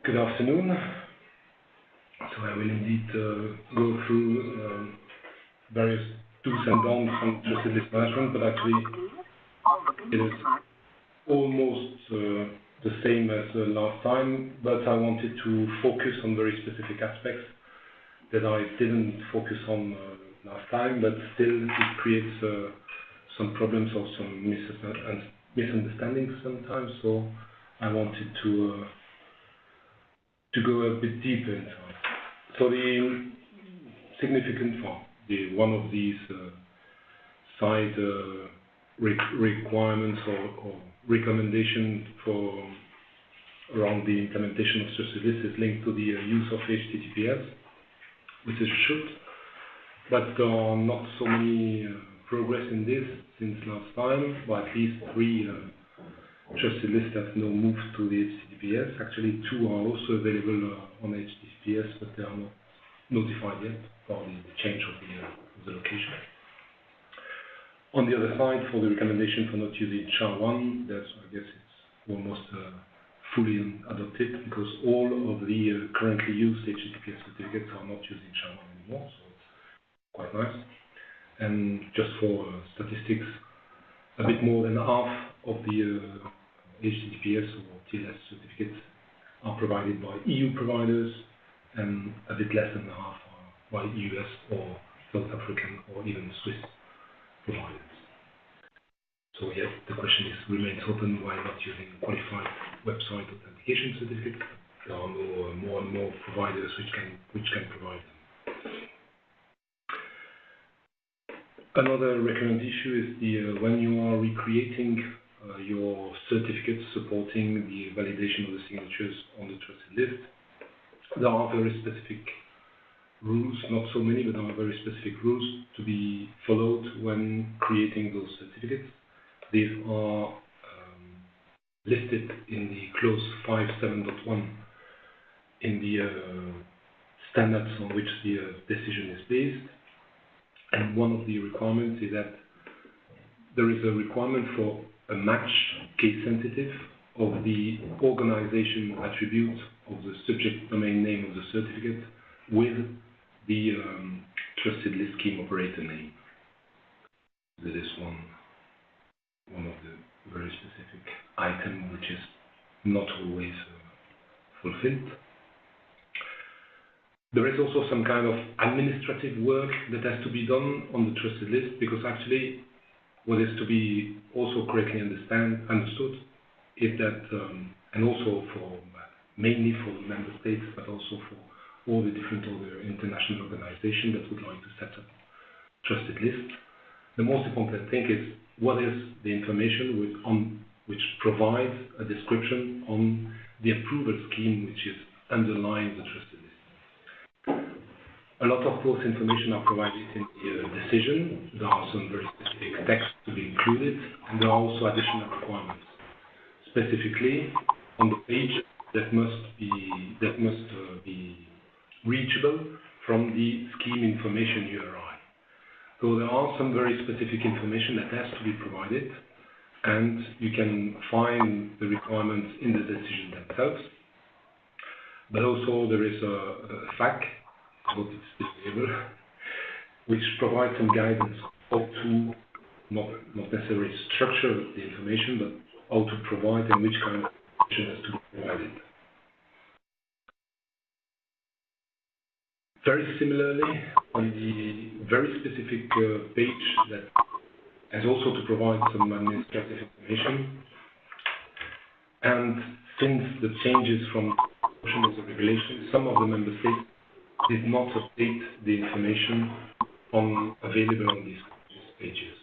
Good afternoon. So I will indeed go through various do's and don'ts on trusted list management, but actually it is almost the same as last time, but I wanted to focus on very specific aspects that I didn't focus on last time, but still it creates some problems or some misunderstandings sometimes, so I wanted to go a bit deeper into it. So the significant one of these side requirements or recommendation for around the implementation of trusted lists is linked to the use of HTTPS, which is should, but there are not so many progress in this since last time, but at least 3 trusted lists have now moved to the HTTPS. Actually, 2 are also available on HTTPS, but they are not notified yet for the change of the location. On the other side, for the recommendation for not using SHA-1, that's, I guess it's almost fully adopted, because all of the currently used HTTPS certificates are not using SHA-1 anymore, so it's quite nice. And just for statistics, a bit more than half of the HTTPS or TLS certificates are provided by EU providers, and a bit less than half are by US or South African or even Swiss providers. So yes, the question remains open: why not using qualified website authentication certificates? There are more and more providers which can provide them. Another recurrent issue is the when you are recreating your certificates supporting the validation of the signatures on the trusted list, there are very specific rules, not so many, but there are very specific rules to be followed when creating those certificates. These are listed in the clause 5.7.1 in the standards on which the decision is based. And one of the requirements is that there is a requirement for a match case sensitive of the organization attribute of the subject domain name of the certificate with the trusted list scheme operator name. That is one of the very specific items which is not always fulfilled. There is also some kind of administrative work that has to be done on the trusted list, because actually what is to be also correctly understood is that, and also mainly for the member states, but also for all the different other international organizations that would like to set up trusted lists, the most important thing is what is the information which provides a description on the approval scheme which is underlying the trusted list. A lot of those information are provided in the decision. There are some very specific texts to be included, and there are also additional requirements, specifically on the page that must be reachable from the scheme information URI. So there are some very specific information that has to be provided, and you can find the requirements in the decision themselves. But also there is a FAQ, which provides some guidance how to not necessarily structure the information, but how to provide and which kind of information has to be provided. Very similarly, on the very specific page that has also to provide some administrative information, and since the changes from the regulation, some of the member states did not update the information available on these pages.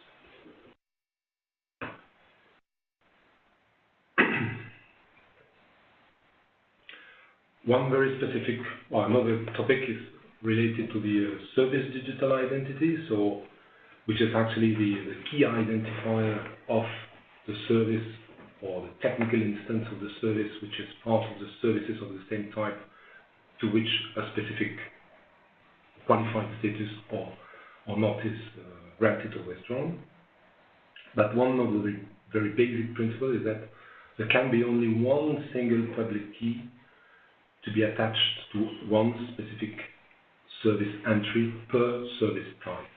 One very specific, another topic is related to the service digital identity, so which is actually the key identifier of the service or the technical instance of the service, which is part of the services of the same type to which a specific qualified status or not is granted or withdrawn. But one of the very basic principles is that there can be only one single public key to be attached to one specific service entry per service type.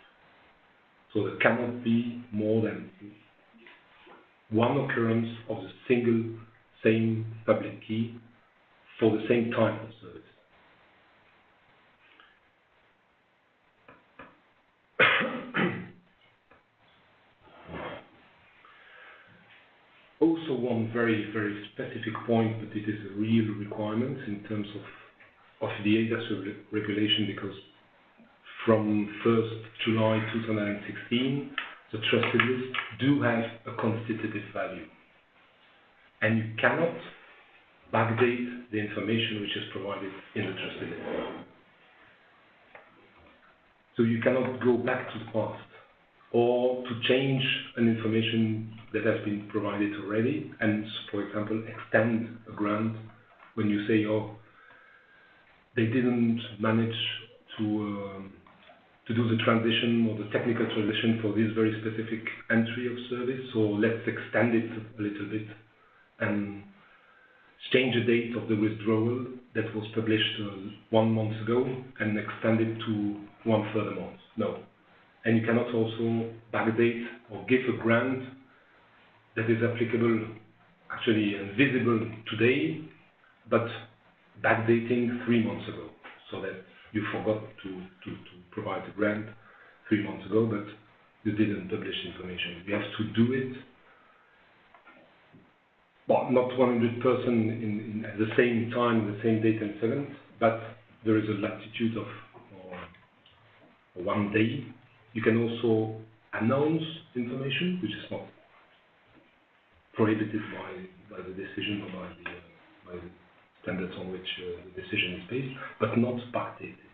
So there cannot be more than one occurrence of the single same public key for the same type of service. Also one very, very specific point, but it is a real requirement in terms of the eIDAS regulation, because from 1st July 2016, the trusted lists do have a constitutive value. And you cannot backdate the information which is provided in the trusted list. So you cannot go back to the past or to change an information that has been provided already and, for example, extend a grant when you say, oh, they didn't manage to do the transition or the technical transition for this very specific entry of service, so let's extend it a little bit and change the date of the withdrawal that was published 1 month ago and extend it to 1 further month. No. And you cannot also backdate or give a grant that is applicable, actually and visible today, but backdating 3 months ago, so that you forgot to provide the grant 3 months ago, but you didn't publish information. You have to do it, well, not 100% at the same time, the same date and second, but there is a latitude of 1 day. You can also announce information, which is not prohibited by the decision or by the standards on which the decision is based, but not backdated.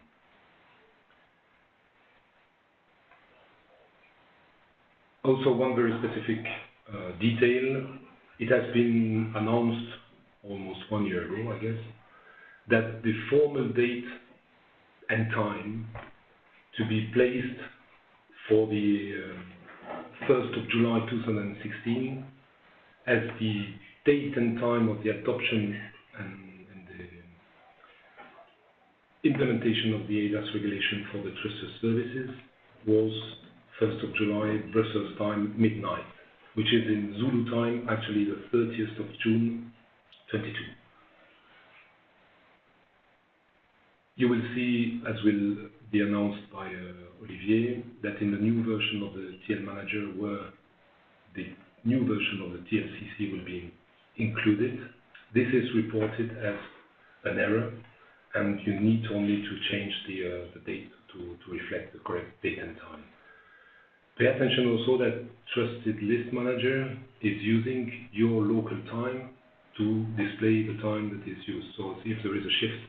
Also, one very specific detail, it has been announced almost 1 year ago, I guess, that the formal date and time to be placed for the 1st of July 2016 as the date and time of the adoption and the implementation of the eIDAS regulation for the trusted services was 1st of July, Brussels time, midnight, which is in Zulu time, actually the 30th of June 22. You will see, as will be announced by Olivier, that in the new version of the TL Manager, where the new version of the TLCC will be included, this is reported as an error, and you need only to change the date to reflect the correct date and time. Pay attention also that Trusted List Manager is using your local time to display the time that is used. So if there is a shift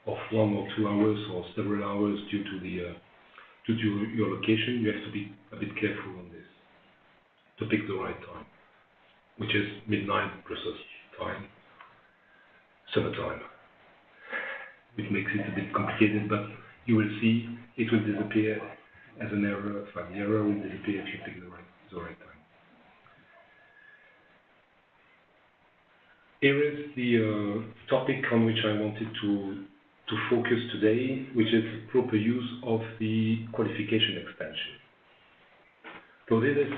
of 1 or 2 hours or several hours due to your location, you have to be a bit careful on this to pick the right time, which is midnight Brussels time, summertime, which makes it a bit complicated, but you will see it will disappear as an error. The error will disappear if you pick the right time. Here is the topic on which I wanted to focus today, which is proper use of the qualification extension. So this is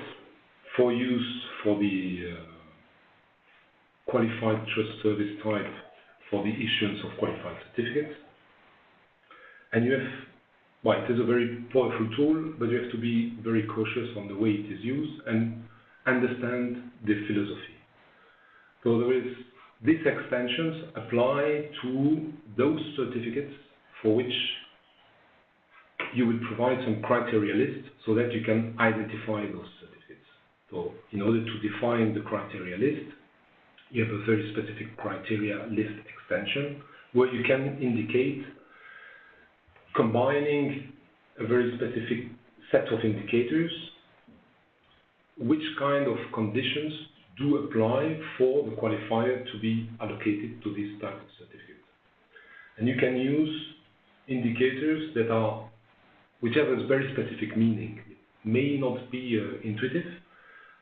for use for the qualified trust service type for the issuance of qualified certificates. And you have, well, it is a very powerful tool, but you have to be very cautious on the way it is used and understand the philosophy. So there is, these extensions apply to those certificates for which you will provide some criteria list so that you can identify those certificates. So in order to define the criteria list, you have a very specific criteria list extension where you can indicate, combining a very specific set of indicators, which kind of conditions do apply for the qualifier to be allocated to this type of certificate. And you can use indicators that are, which have a very specific meaning. It may not be intuitive,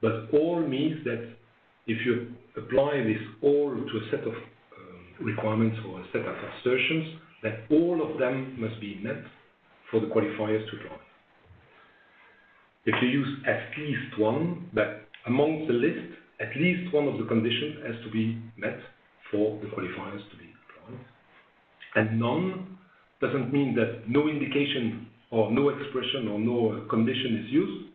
but all means that if you apply this all to a set of requirements or a set of assertions that all of them must be met for the qualifiers to apply. If you use at least one, that amongst the list, at least one of the conditions has to be met for the qualifiers to be applied. And none doesn't mean that no indication or no expression or no condition is used,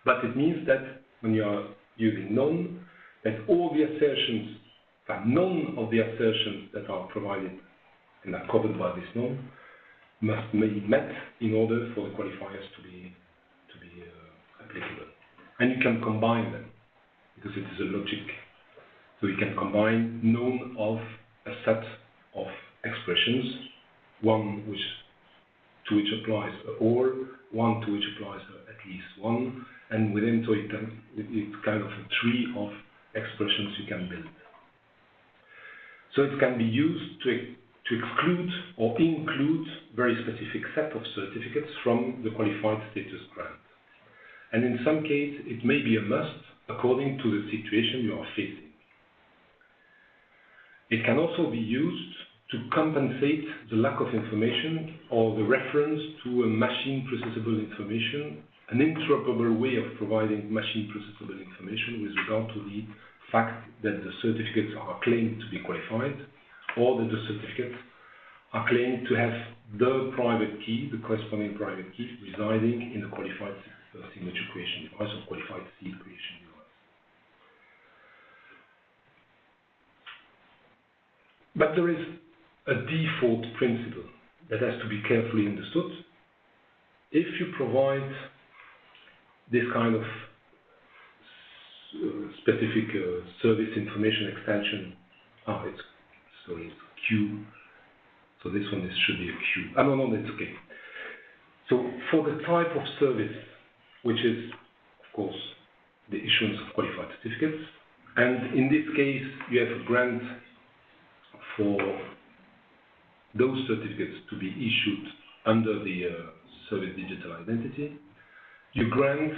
but it means that when you are using none, that all the assertions, none of the assertions that are provided and are covered by this none must be met in order for the qualifiers to be applicable. And you can combine them because it is a logic. So you can combine none of a set of expressions, one to which applies or, one to which applies at least one, and within so it's kind of a tree of expressions you can build. So it can be used to exclude or include very specific set of certificates from the qualified status grant. And in some case, it may be a must according to the situation you are facing. It can also be used to compensate the lack of information or the reference to a machine processable information, an interoperable way of providing machine processable information with regard to the fact that the certificates are claimed to be qualified, or that the certificates are claimed to have the private key, the corresponding private key, residing in the qualified signature creation device or qualified seal creation device. But there is a default principle that has to be carefully understood. If you provide this kind of specific service information extension, it's Q, so this one should be a Q. No, that's okay. So for the type of service, which is, of course, the issuance of qualified certificates, and in this case, you have a grant for those certificates to be issued under the service digital identity, you grant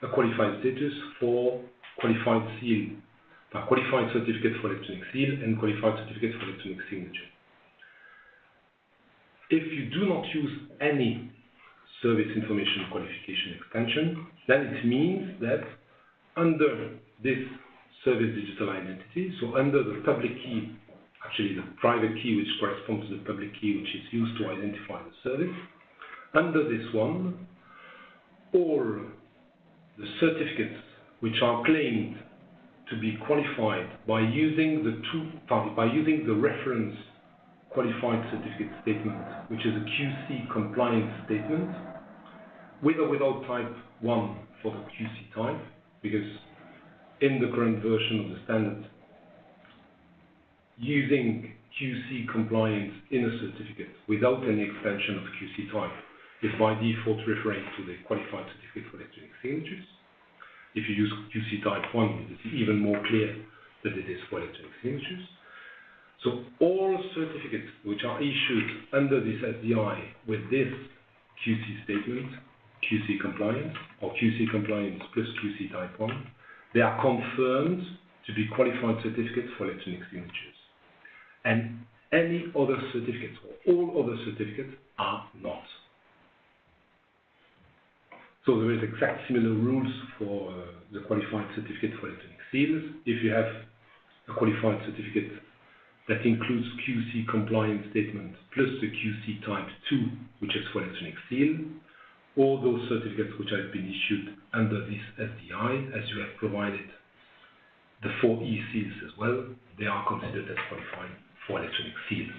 a qualified status for qualified seal, qualified certificate for electronic seal and qualified certificate for electronic signature. If you do not use any service information qualification extension, then it means that under this service digital identity, so under the public key, actually the private key which corresponds to the public key which is used to identify the service, under this one, all the certificates which are claimed to be qualified by using the reference qualified certificate statement, which is a QC compliance statement, with or without type 1 for the QC type, because in the current version of the standard, using QC compliance in a certificate without any extension of QC type is by default referring to the qualified certificate for electronic signatures. If you use QC type 1, it's even more clear that it is for electronic signatures. So all certificates which are issued under this SDI with this QC statement, QC compliance, or QC compliance plus QC type 1, they are confirmed to be qualified certificates for electronic signatures. And any other certificates, or all other certificates, are not. So there is exact similar rules for the qualified certificate for electronic seals. If you have a qualified certificate that includes QC compliance statement plus the QC type 2, which is for electronic seal, all those certificates which have been issued under this SDI, as you have provided the 4 E-seals as well, they are considered as qualified for electronic seals.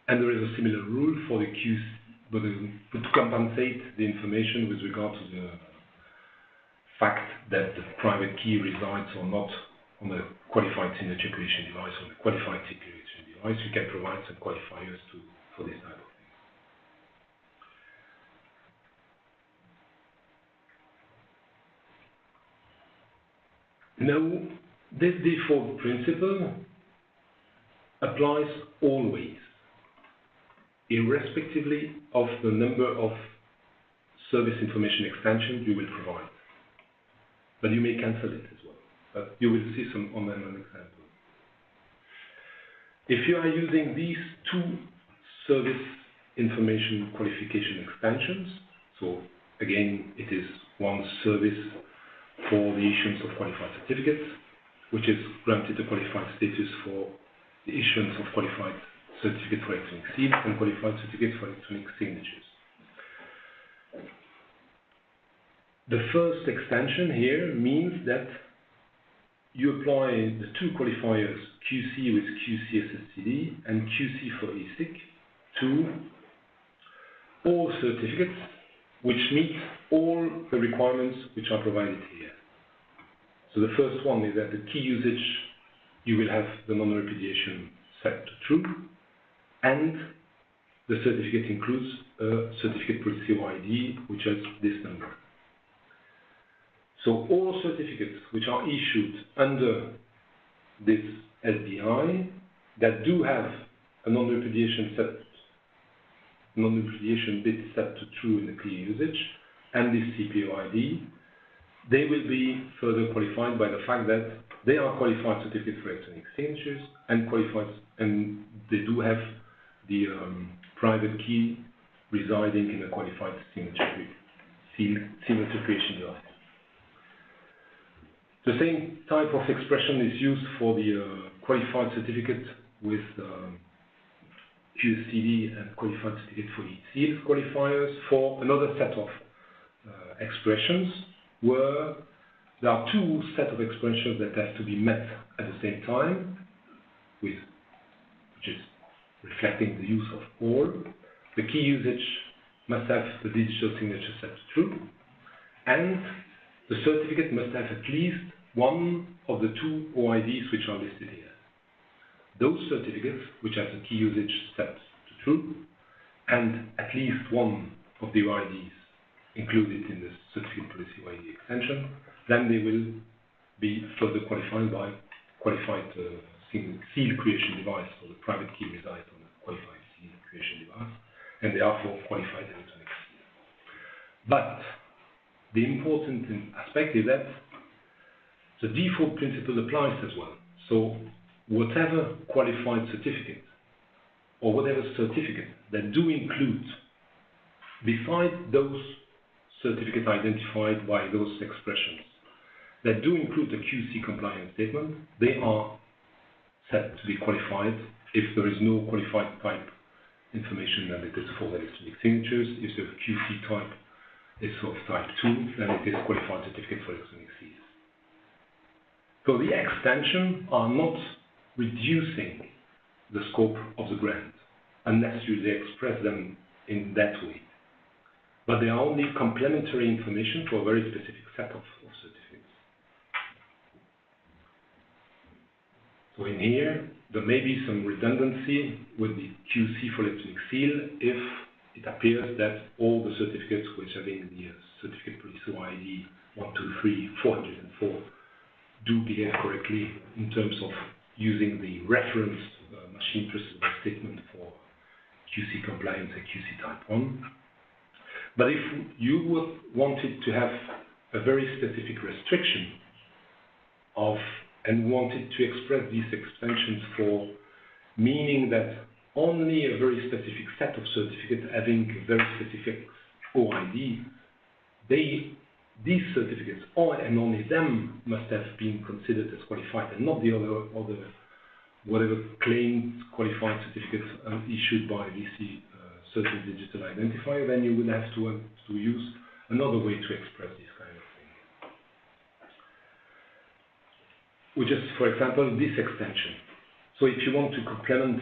And there is a similar rule for the QC, but to compensate the information with regard to the fact that the private key resides or not on the qualified signature creation device or the qualified seal creation device, you can provide some qualifiers for this type of thing. Now, this default principle applies always, irrespectively of the number of service information extensions you will provide. But you may cancel it as well. But you will see some on an example. If you are using these two service information qualification extensions, so again, it is one service for the issuance of qualified certificates, which is granted a qualified status for the issuance of qualified certificate for electronic seals and qualified certificate for electronic signatures. The first extension here means that you apply the two qualifiers QC with QC SSCD and QC for eSig to all certificates which meet all the requirements which are provided here. So the first one is that the key usage, you will have the non-repudiation set to true, and the certificate includes a certificate policy or ID which has this number. So all certificates which are issued under this SDI that do have a non-repudiation bit set to true in the clear usage and this CPO ID, they will be further qualified by the fact that they are qualified certificates for electronic signatures and qualified, and they do have the private key residing in a qualified signature creation device. The same type of expression is used for the qualified certificate with QSCD and qualified certificate for eSeal qualifiers for another set of expressions where there are two sets of expressions that have to be met at the same time, which is reflecting the use of all. The key usage must have the digital signature set to true, and the certificate must have at least one of the two OIDs which are listed here. Those certificates which have the key usage set to true and at least one of the OIDs included in the certificate policy OID extension, then they will be further qualified by qualified seal creation device, or the private key resides on a qualified seal creation device, and therefore qualified electronic seal. But the important aspect is that the default principle applies as well. So whatever qualified certificate or whatever certificate that do include, besides those certificates identified by those expressions, that do include a QC compliance statement, they are set to be qualified if there is no qualified type information, then it is for electronic signatures. If the QC type is of type 2, then it is qualified certificate for electronic seals. So the extensions are not reducing the scope of the grant unless you express them in that way. But they are only complementary information for a very specific set of certificates. So in here, there may be some redundancy with the QC for electronic seal if it appears that all the certificates which are in the certificate policy ID 123 404 do behave correctly in terms of using the reference machine processable statement for QC compliance and QC type 1. But if you wanted to have a very specific restriction of and wanted to express these extensions for meaning that only a very specific set of certificates having a very specific OID, these certificates, and only them, must have been considered as qualified, and not the other whatever claimed qualified certificates issued by VC certain digital identifier, then you will have to use another way to express this kind of thing. Which is, for example, this extension. So if you want to complement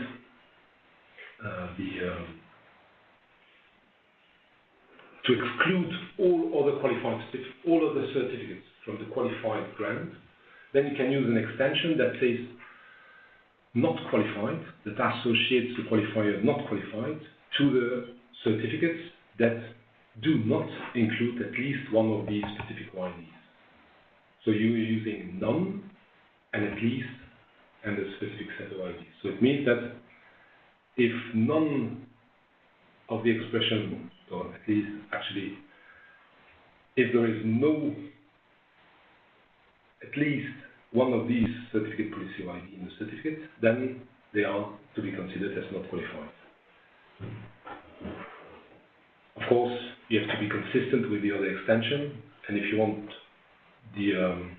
to exclude all other qualified certificates, all other certificates from the qualified grant, then you can use an extension that says not qualified, that associates the qualifier not qualified to the certificates that do not include at least one of these specific OIDs. So you are using none and at least and a specific set of IDs. So it means that if none of the expression, or at least actually, if there is no at least one of these certificate policy ID in the certificate, then they are to be considered as not qualified. Of course, you have to be consistent with the other extension, and if you want the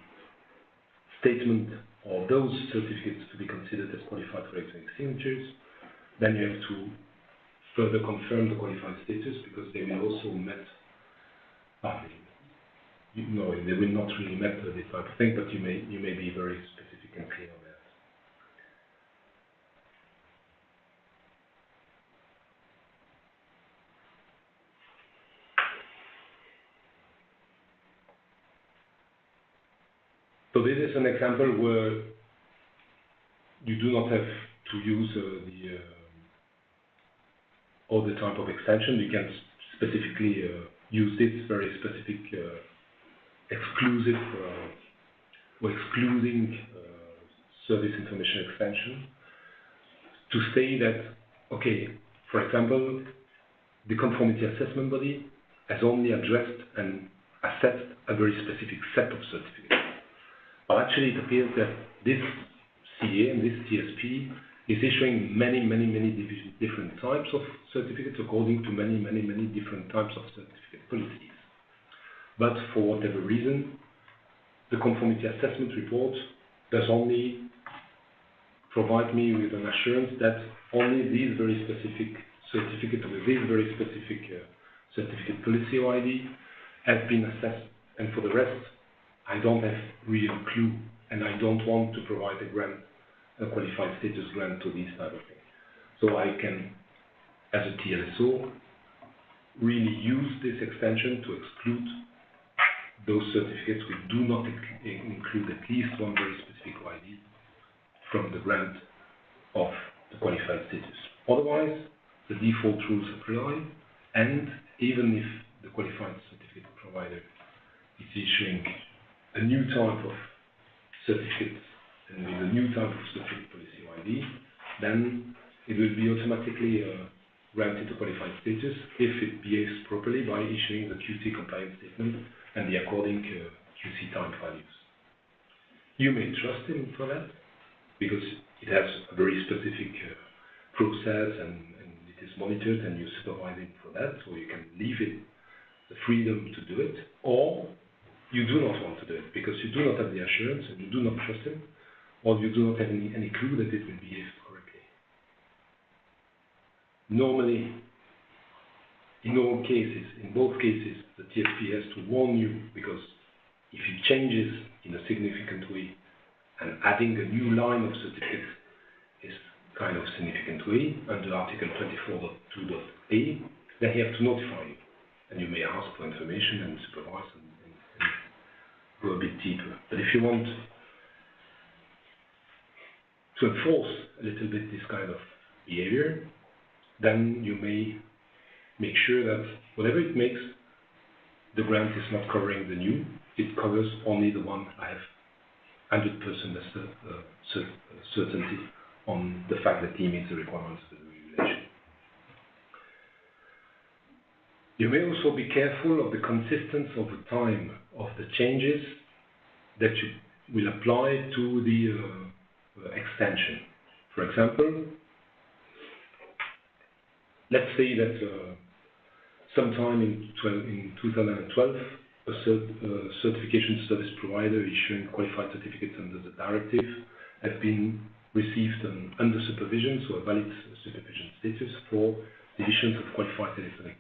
statement or those certificates to be considered as qualified for electronic signatures, then you have to further confirm the qualified status, because they will also met, they will not really met this type of thing, but you may be very specific and clear on that. So this is an example where you do not have to use all the type of extension. You can specifically use this very specific exclusive or excluding service information extension to say that, okay, for example, the conformity assessment body has only addressed and assessed a very specific set of certificates. But actually, it appears that this CA and this TSP is issuing many different types of certificates according to many different types of certificate policies. But for whatever reason, the conformity assessment report does only provide me with an assurance that only these very specific certificates with this very specific certificate policy or ID have been assessed, and for the rest, I don't have real clue, and I don't want to provide a qualified status grant to these type of things. So I can, as a TLSO, really use this extension to exclude those certificates which do not include at least one very specific ID from the grant of the qualified status. Otherwise, the default rules apply, and even if the qualified certificate provider is issuing a new type of certificate and with a new type of certificate policy or ID, then it will be automatically granted a qualified status if it behaves properly by issuing the QC compliance statement and the according QC time values. You may trust him for that, because it has a very specific process and it is monitored and you supervise it for that, so you can leave it the freedom to do it, or you do not want to do it because you do not have the assurance and you do not trust him, or you do not have any clue that it will behave correctly. Normally, in both cases, the TSP has to warn you, because if it changes in a significant way, and adding a new line of certificate is kind of significant way under Article 24.2.a, then he has to notify you, and you may ask for information and supervise and go a bit deeper. But if you want to enforce a little bit this kind of behavior, then you may make sure that whatever it makes, the grant is not covering the new, it covers only the one I have 100% certainty on the fact that he meets the requirements of the regulation. You may also be careful of the consistency of the time of the changes that you will apply to the extension. For example, let's say that sometime in 2012, a certification service provider issuing qualified certificates under the directive have been received under supervision, so a valid supervision status for the issuance of qualified electronic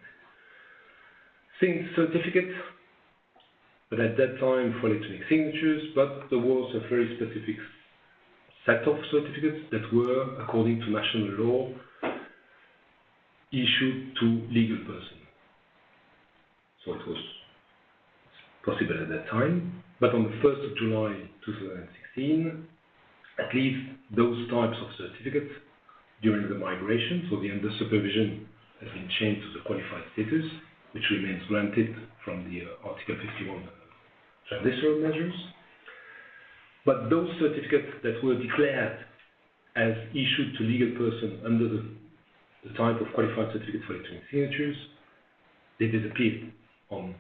certificates, but at that time for electronic signatures, but there was a very specific set of certificates that were, according to national law, issued to legal person. So it was possible at that time, but on the 1st of July 2016, at least those types of certificates during the migration, so the under supervision has been changed to the qualified status, which remains granted from the Article 51 transitional measures. But those certificates that were declared as issued to legal person under the type of qualified certificate for electronic signatures, they disappeared on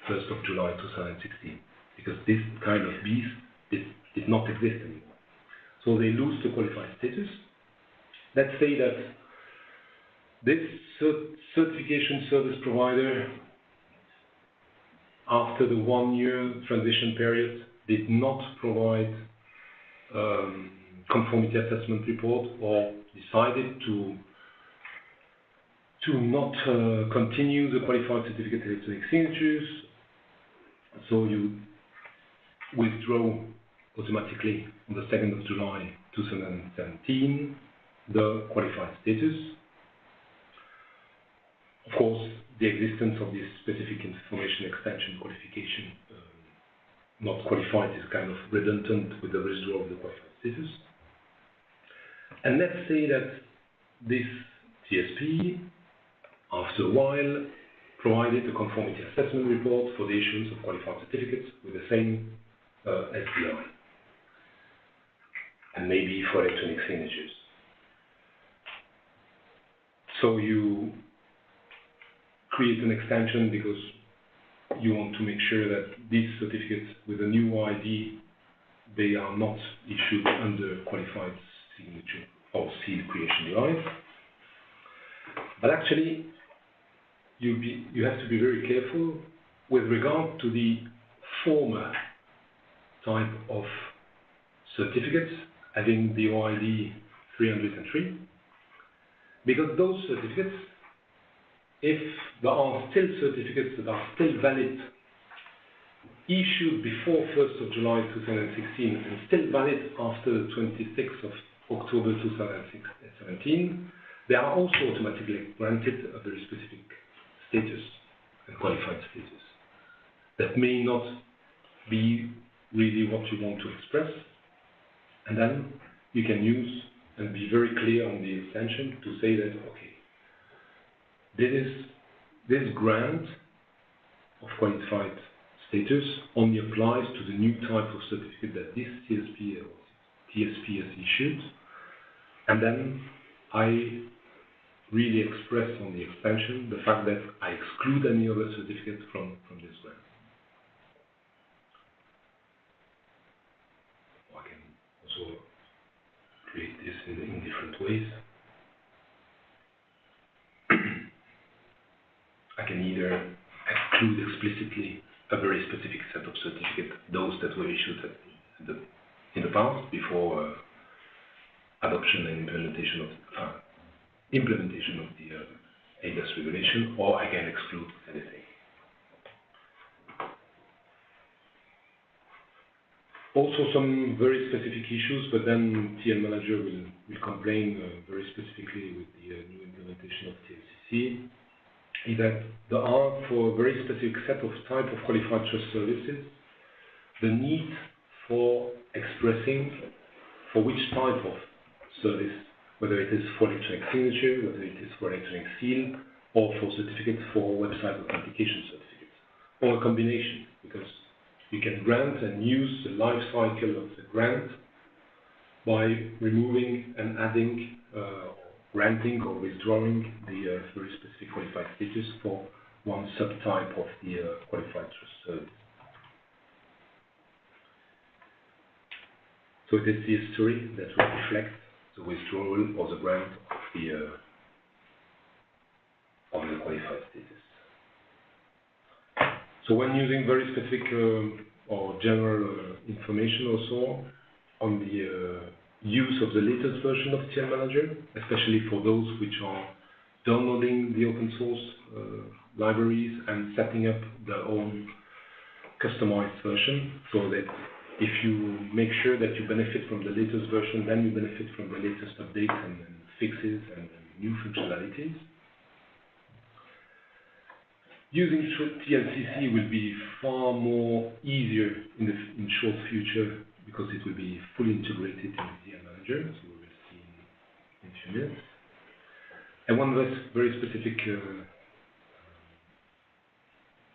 1st of July 2016, because this kind of beast did not exist anymore. So they lose the qualified status, let's say that this certification service provider, after the 1-year transition period, did not provide conformity assessment report, or decided to not continue the qualified certificate electronic signatures. So you withdraw automatically on the 2nd of July 2017 the qualified status. Of course, the existence of this specific information extension qualification not qualified is kind of redundant with the withdrawal of the qualified status. And let's say that this TSP, after a while, provided a conformity assessment report for the issuance of qualified certificates with the same SDI, and maybe for electronic signatures. So you create an extension because you want to make sure that these certificates with a new ID, they are not issued under qualified signature or seal creation device. But actually, you have to be very careful with regard to the former type of certificates having the OID 303, because those certificates, if there are still certificates that are still valid, issued before 1st of July 2016 and still valid after the 26th of October 2017, they are also automatically granted a very specific status and qualified status. That may not be really what you want to express, and then you can use and be very clear on the extension to say that, okay, this grant of qualified status only applies to the new type of certificate that this TSP has issued, and then I really express on the extension the fact that I exclude any other certificate from this grant. I can also create this in different ways. I can either exclude explicitly a very specific set of certificates, those that were issued in the past before adoption and implementation of the ADAS regulation, or I can exclude anything. Also some very specific issues, but then TL Manager will complain very specifically with the new implementation of TLCC, is that there are, for a very specific set of type of qualified trust services, the need for expressing for which type of service, whether it is for electronic signature, whether it is for electronic seal, or for certificates for website authentication certificates, or a combination, because you can grant and use the life cycle of the grant by removing and adding, granting or withdrawing the very specific qualified status for one subtype of the qualified trust service. So it is the history that will reflect the withdrawal or the grant of the qualified status. So when using very specific or general information also on the use of the latest version of TL Manager, especially for those which are downloading the open source libraries and setting up their own customized version, so that if you make sure that you benefit from the latest version, then you benefit from the latest updates and fixes and new functionalities. Using TLCC will be far more easier in short future, because it will be fully integrated in TL Manager, as we will see in a few minutes. And one very specific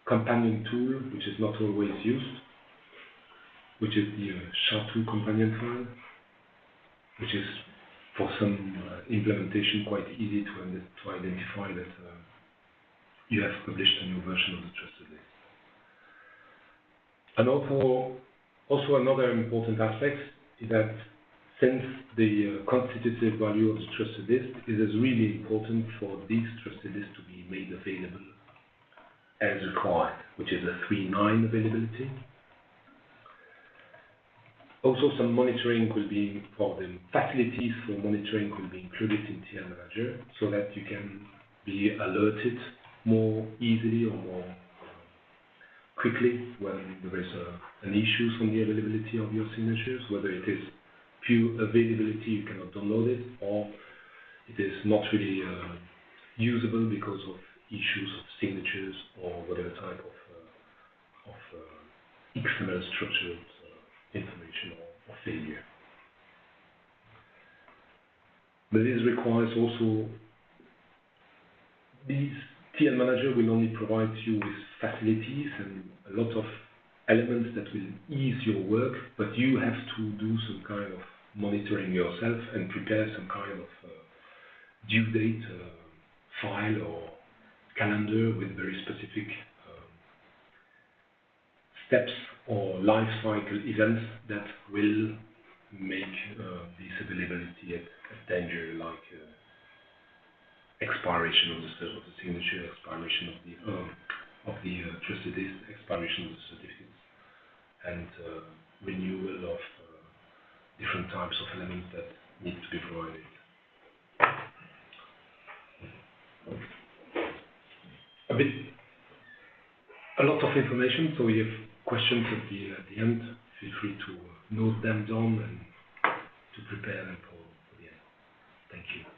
companion tool, which is not always used, which is the SHA-2 companion file, which is for some implementation quite easy to identify that you have published a new version of the trusted list. And also another important aspect is that since the constitutive value of the trusted list, it is really important for these trusted lists to be made available as required, which is a 3.9 availability. Also, some monitoring will be for the facilities for monitoring will be included in TL Manager, so that you can be alerted more easily or more quickly when there is an issue on the availability of your signatures, whether it is pure availability, you cannot download it, or it is not really usable because of issues of signatures or whatever type of XML structured information or failure. But this requires also, these TL Manager will only provide you with facilities and a lot of elements that will ease your work, but you have to do some kind of monitoring yourself and prepare some kind of due date file or calendar with very specific steps or life cycle events that will make this availability at danger, like expiration of the signature, expiration of the trusted list, expiration of the certificates, and renewal of different types of elements that need to be provided. A lot of information, so if you have questions at the end, feel free to note them down and to prepare them for the end. Thank you.